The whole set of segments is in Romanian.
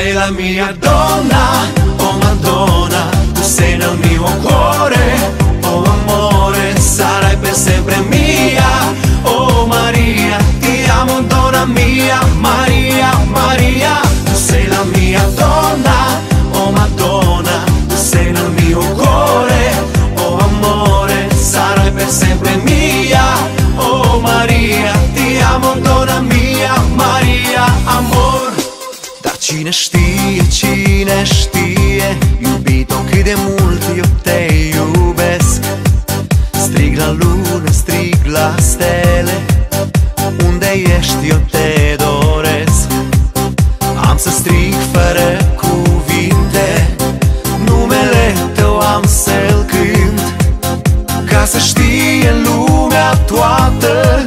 sei la mia donna, oh Madonna, tu sei nel mio cuore, oh amore, sarai per sempre mia, oh Maria, ti amo donna mia, Maria, Maria, tu sei la mia donna, oh Madonna, tu sei nel mio cuore, oh amore, sarai per sempre mia, oh Maria, ti amo donna mia, Maria, amor. Dar cine știe, iubito, cât de mult eu te iubesc. Strig la lună, strig la stele, unde ești eu te doresc. Am să strig fără cuvinte, numele tău am să-l cânt, ca să știe lumea toată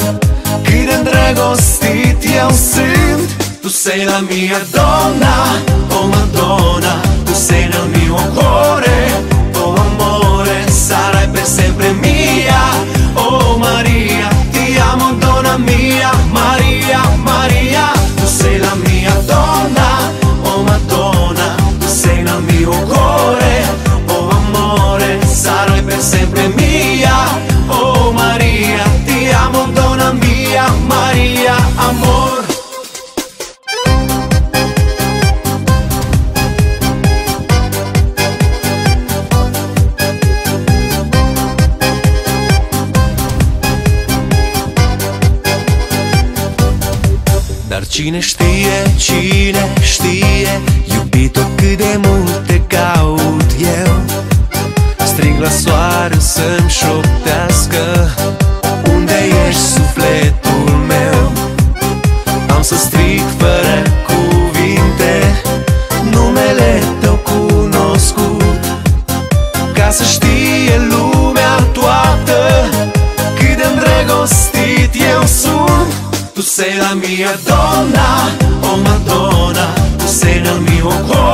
cât de îndrăgostit eu sunt. Tu sei la mia donna, oh Madonna, tu sei nel mio cuore, oh amore, sarai per sempre mia, oh Maria, ti amo donna mia, Maria, Maria, tu sei la mia donna, oh Madonna, tu sei nel mio cuore, oh amore, sarai per sempre mia, oh Maria, ti amo donna mia, Maria, amor. Dar cine știe, iubito, cât de mult te caut eu. Strig la soare să-mi șoptească, unde ești sufletul meu. Am să strig fără cuvinte, numele tău cunoscut, ca să știe lumea toată cât de îndrăgostit eu sunt. Tu sei la mia donna, oh Madonna, tu sei nel mio cuore.